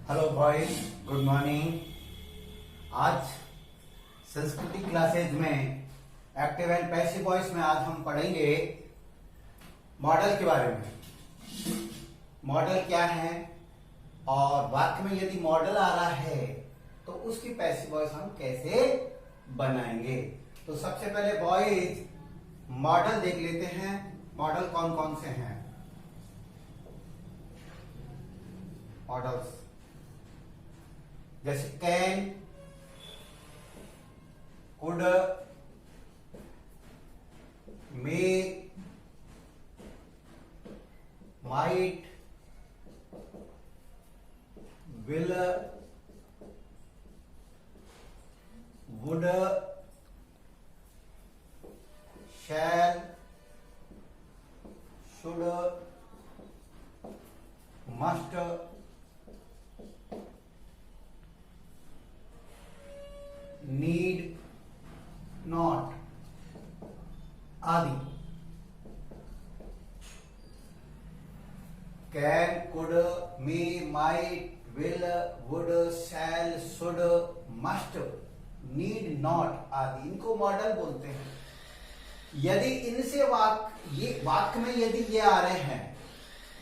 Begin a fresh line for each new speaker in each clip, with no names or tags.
Hello boys, good morning. आज संस्कृति classes में एक्टिव एंड पैसिव वॉइस में आज हम पढ़ेंगे मॉडल के बारे में। मॉडल क्या है और वाक्य में यदि मॉडल आ रहा है तो उसकी पैसिव वॉइस हम कैसे बनाएंगे। तो सबसे पहले बॉयज मॉडल देख लेते हैं। मॉडल कौन कौन से हैं। मॉडल्स जैसे can, could, may, might, will, would, shall, should, must, need, not आदि। Can, could, may, might, will, would, shall, should, must, need, not आदि, इनको मॉडल बोलते हैं। यदि इनसे वाक्य में यदि ये आ रहे हैं,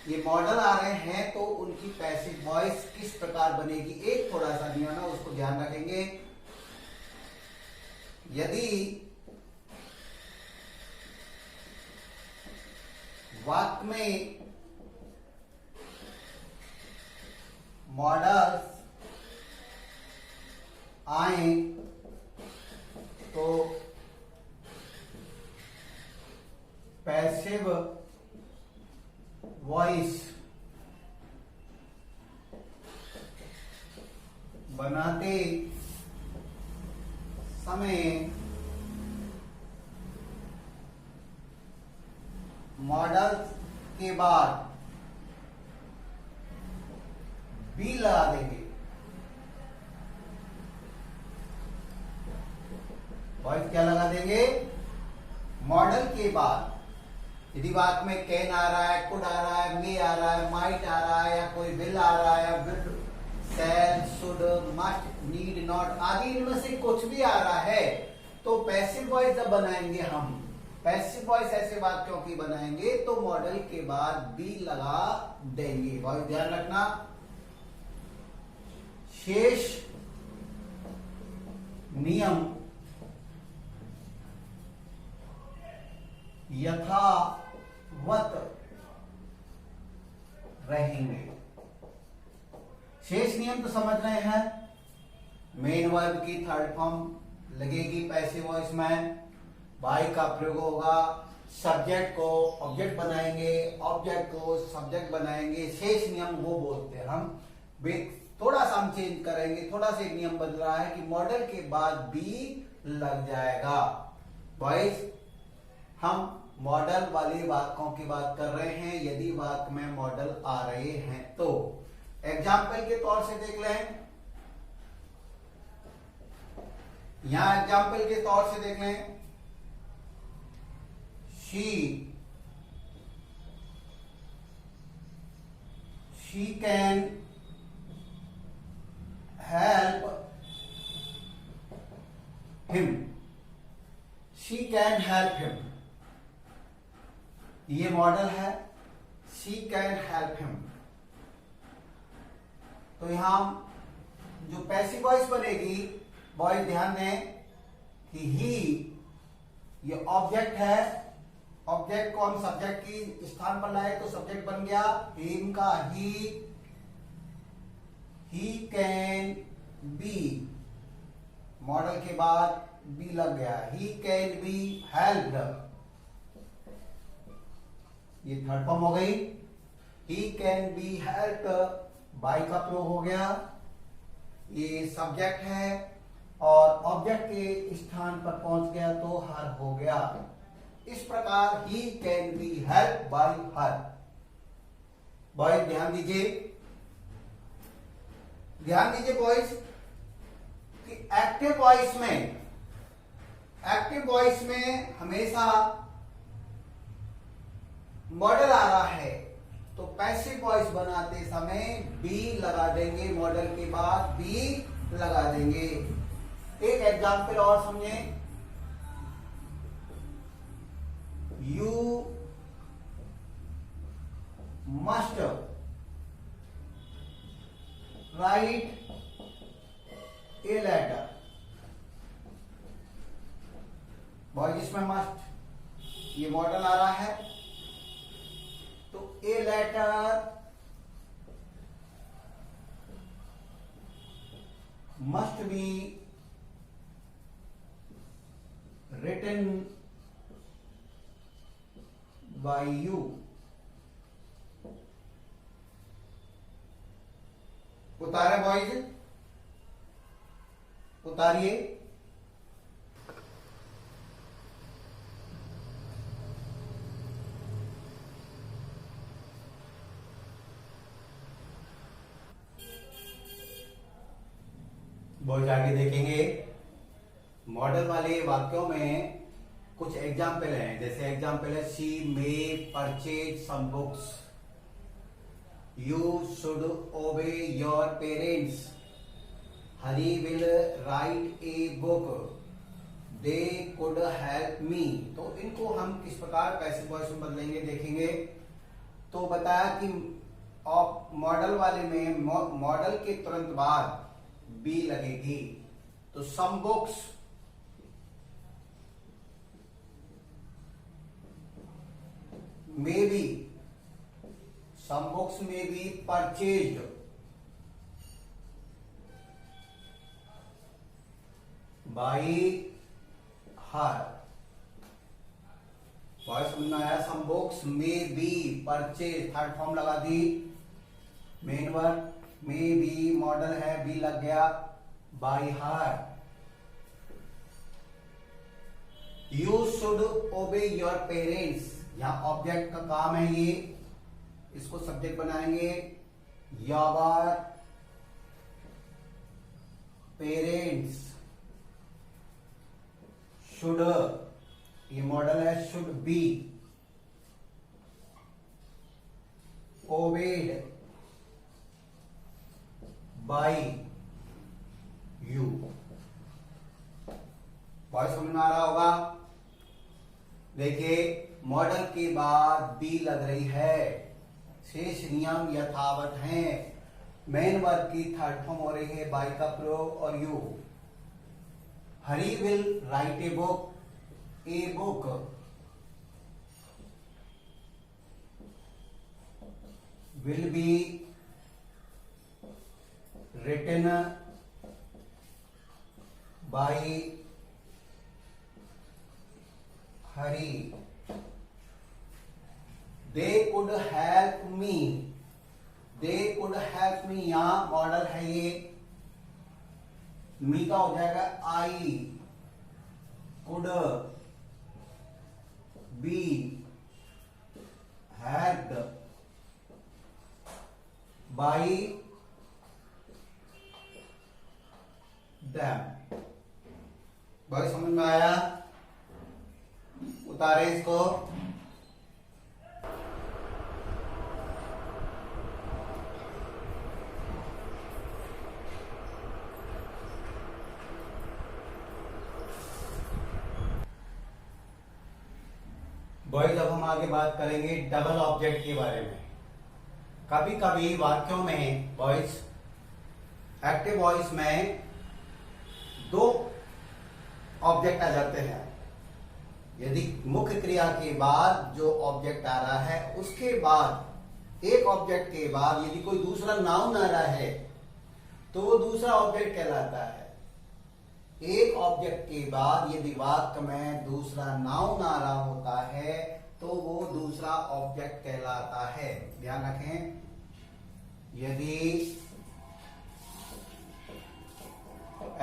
ये मॉडल आ रहे हैं, तो उनकी पैसिव वॉइस किस प्रकार बनेगी, एक थोड़ा सा नियम है, उसको ध्यान रखेंगे। यदि वाक्य में मॉडल्स आए तो पैसिव वॉइस बनाते समय मॉडल के बाद बी लगा देंगे। वॉइस क्या लगा देंगे? मॉडल के बाद यदि वाक्य में कैन आ रहा है, कुड आ रहा है, मे आ रहा है, माइट आ रहा है, या कोई विल आ रहा है, will, shall, should, must, need, not आदि, इनमें से कुछ भी आ रहा है तो पैसिव वॉइस जब बनाएंगे हम, पैसिव वॉइस ऐसे वाक्यों की बनाएंगे तो मॉडल के बाद बी लगा देंगे। वॉइस ध्यान रखना। शेष नियम यथावत रहेंगे। शेष नियम तो समझ रहे हैं। मेन वर्ब की थर्ड फॉर्म लगेगी पैसिव वॉइस में, बाई का प्रयोग होगा, सब्जेक्ट को ऑब्जेक्ट बनाएंगे, ऑब्जेक्ट को सब्जेक्ट बनाएंगे। शेष नियम वो बोलते हैं हम। थोड़ा सा हम चेंज करेंगे, थोड़ा सा एक नियम बदल रहा है कि मॉडल के बाद बी लग जाएगा। बॉयज, हम मॉडल वाले वाक्यों की बात कर रहे हैं। यदि वाक्य में मॉडल आ रहे हैं तो एग्जाम्पल के तौर से देख लें। यहां एग्जाम्पल के तौर से देख लें। she can help him. she can help him, ये मॉडल है। she can help him, तो यहां जो पैसिव वॉइस बनेगी, बॉयज ध्यान दें कि ही ये ऑब्जेक्ट है। ऑब्जेक्ट को हम सब्जेक्ट की स्थान पर लाए तो सब्जेक्ट बन गया हिम का ही कैन बी, मॉडल के बाद बी लग गया। ही कैन बी हेल्प्ड, ये थर्ड फॉर्म हो गई। He can be helped, by का प्रयोग हो गया। ये सब्जेक्ट है और ऑब्जेक्ट के स्थान पर पहुंच गया तो हर हो गया। इस प्रकार he can be help by her. Boys ध्यान दीजिए, बॉयज कि एक्टिव वॉइस में हमेशा मॉडल आ रहा है तो पैसिव वॉइस बनाते समय बी लगा देंगे, मॉडल के बाद बी लगा देंगे। एक एग्जाम्पल और समझे। You must write a letter. Boys इसमें मस्ट ये मॉडल आ रहा है, तो a letter must be written by you। उतारे बॉयज, उतारिए। बहुत आगे देखेंगे। मॉडल वाले वाक्यों में कुछ एग्जाम्पल हैं, जैसे एग्जाम्पल है she may purchase some books, you should obey your parents, Hari will write a book, they could help me. तो इनको हम किस प्रकार पैसिव वॉइस में बदलेंगे देखेंगे। तो बताया कि मॉडल वाले में मॉडल के तुरंत बाद बी लगेगी, तो some books may be, some books may be purchased by her. Voice समझ में आया। Some books may be purchase, third form लगा दी, main verb may be modal है, बी लग गया, by her. You should obey your parents, यहां object का काम है ये, इसको सब्जेक्ट बनाएंगे। योर पेरेंट्स शुड, ये मॉडल है, should be obeyed by you. Voice समझ में आ रहा होगा। देखिए मॉडल के बाद बी लग रही है, शेष नियम यथावत हैं। मेन वर्ब की थर्ड फॉर्म हो रही है बाई का प्रयोग और you. Hari will write a book, a book will be written by Hari, they could help me, they could help me, यहां मॉडल है ये, मी का हो जाएगा I could be helped by them। भाई समझ में आया। उतारे इसको। बॉयज अब हम आगे बात करेंगे डबल ऑब्जेक्ट के बारे में। कभी कभी वाक्यों में बॉयज एक्टिव वॉइस में दो ऑब्जेक्ट आ जाते हैं। यदि मुख्य क्रिया के बाद जो ऑब्जेक्ट आ रहा है उसके बाद एक ऑब्जेक्ट के बाद यदि कोई दूसरा नाउन आ रहा है तो वो दूसरा ऑब्जेक्ट कहलाता है। एक ऑब्जेक्ट के बाद यदि वाक्य में दूसरा नाउन आ रहा होता है तो वो दूसरा ऑब्जेक्ट कहलाता है। ध्यान रखें, यदि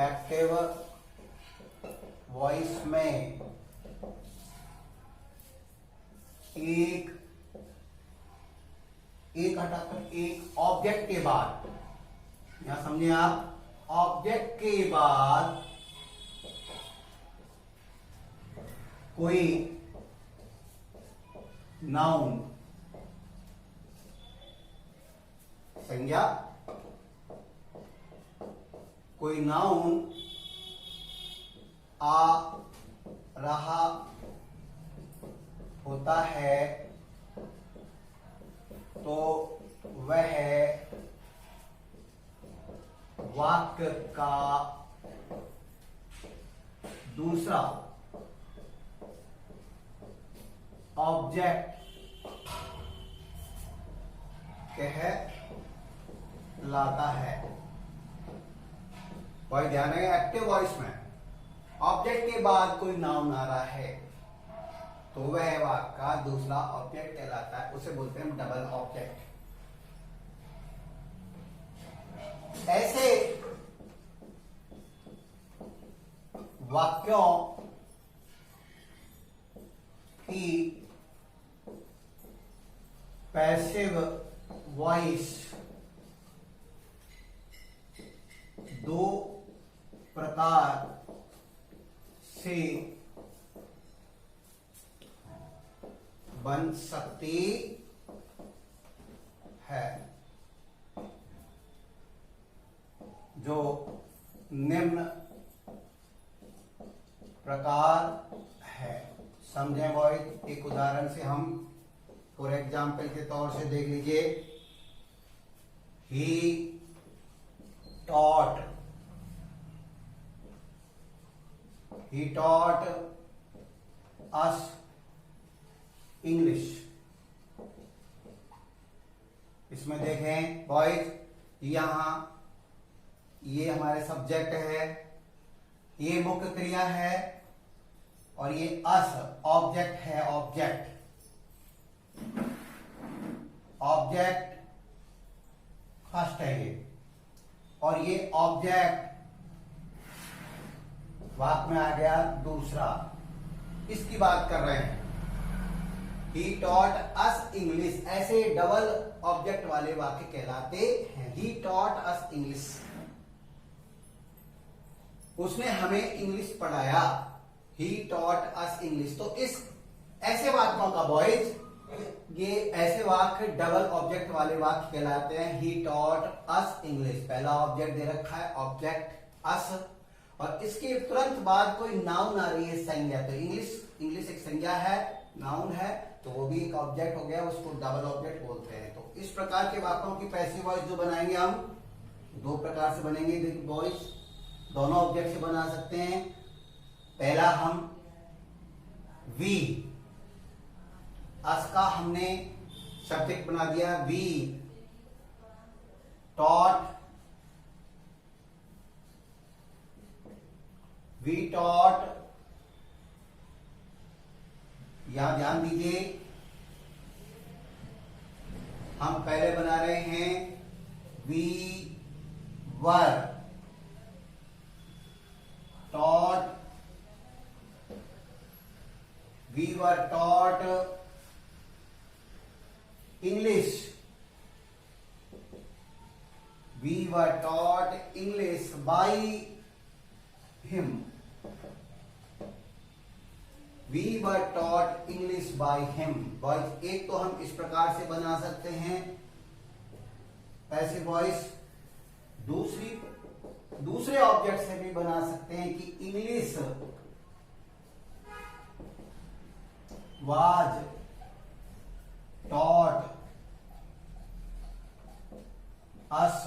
एक्टिव वॉइस में एक हटाकर एक ऑब्जेक्ट के बाद, यहां समझिए आप, ऑब्जेक्ट के बाद कोई नाउन संज्ञा, कोई नाउन आ रहा होता है तो वह वाक्य का दूसरा ऑब्जेक्ट कहलाता है। कोई ध्यान है, एक्टिव वॉइस में ऑब्जेक्ट के बाद कोई नाउन आ रहा है तो वह वाक्य का दूसरा ऑब्जेक्ट कहलाता है, उसे बोलते हैं डबल ऑब्जेक्ट। ऐसे वाक्यों की पैसिव वॉइस दो प्रकार से बन सकती है, जो निम्न प्रकार है। समझें बॉयज, एक उदाहरण से हम फॉर एग्जाम्पल के तौर से देख लीजिए। ही taught us इंग्लिश। इसमें देखें बॉयज, यहां ये हमारे सब्जेक्ट है, ये मुख्य क्रिया है और ये अस ऑब्जेक्ट है। ऑब्जेक्ट फर्स्ट है ये, और ये ऑब्जेक्ट वाक्य में आ गया दूसरा। इसकी बात कर रहे हैं। He taught us English, ऐसे डबल ऑब्जेक्ट वाले वाक्य कहलाते हैं। He taught us English, उसने हमें इंग्लिश पढ़ाया। He taught us English, तो इस ऐसे वाक्यों का बॉयज, ये ऐसे वाक्य डबल ऑब्जेक्ट वाले वाक्य कहलाते हैं। He taught us English, पहला ऑब्जेक्ट दे रखा है ऑब्जेक्ट us, और इसके तुरंत बाद कोई नाउन आ रही है संज्ञा। तो इंग्लिश एक संज्ञा है, नाउन है, तो वो भी एक ऑब्जेक्ट हो गया, उसको डबल ऑब्जेक्ट बोलते हैं। तो इस प्रकार के वाक्यों की पैसिव वॉइस जो बनाएंगे हम, दो प्रकार से बनेंगे बॉयज, दोनों ऑब्जेक्ट से बना सकते हैं। पहला हम वी, अस का हमने सब्जेक्ट बना दिया, वी टॉट, यहां ध्यान दीजिए, हम पहले बना रहे हैं we were taught, English, we were taught English by him, We were taught English by him। Voice एक तो हम इस प्रकार से बना सकते हैं पैसिव वॉइस, दूसरे ऑब्जेक्ट से भी बना सकते हैं कि English was taught us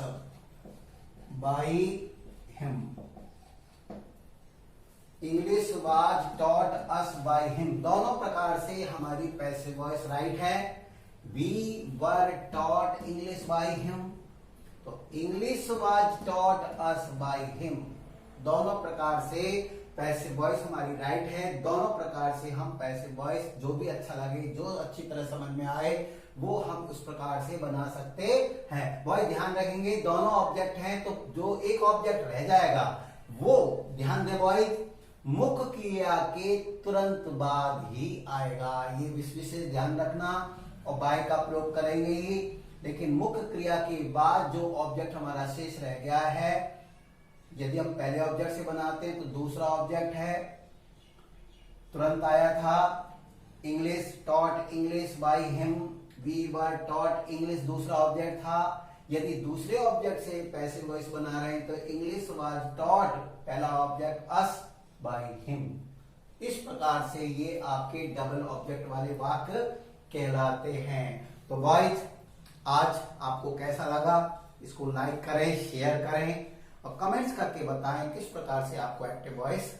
by him। English was taught us by him, दोनों प्रकार से हमारी पैसिव वॉइस राइट है। We were taught English by him, तो English was taught us by him, दोनों प्रकार से पैसिव वॉइस हमारी राइट है। दोनों प्रकार से हम पैसिव वॉइस जो भी अच्छा लगे, जो अच्छी तरह समझ में आए, वो हम उस प्रकार से बना सकते हैं। बॉयज ध्यान रखेंगे, दोनों ऑब्जेक्ट हैं, तो जो एक ऑब्जेक्ट रह जाएगा वो ध्यान दे बॉयज, मुख्य क्रिया के तुरंत बाद ही आएगा। ये विशेष ध्यान रखना, और बाय का प्रयोग करेंगे ही, लेकिन मुख्य क्रिया के बाद जो ऑब्जेक्ट हमारा शेष रह गया है, यदि हम पहले ऑब्जेक्ट से बनाते हैं तो दूसरा ऑब्जेक्ट है, तुरंत आया था English, taught English by him, we were taught English दूसरा ऑब्जेक्ट था। यदि दूसरे ऑब्जेक्ट से पैसिव वॉइस बना रहे हैं तो इंग्लिश वाज टॉट, पहला ऑब्जेक्ट अस, बाय हिम। इस प्रकार से ये आपके डबल ऑब्जेक्ट वाले वाक्य कहलाते हैं। तो बॉयज, आज आपको कैसा लगा? इसको लाइक करें, शेयर करें और कमेंट्स करके बताएं किस प्रकार से आपको active voice,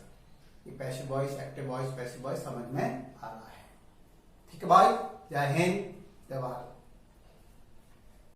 passive voice, active voice, passive voice समझ में आ रहा है। ठीक है भाई, जय हिंद, जय भारत।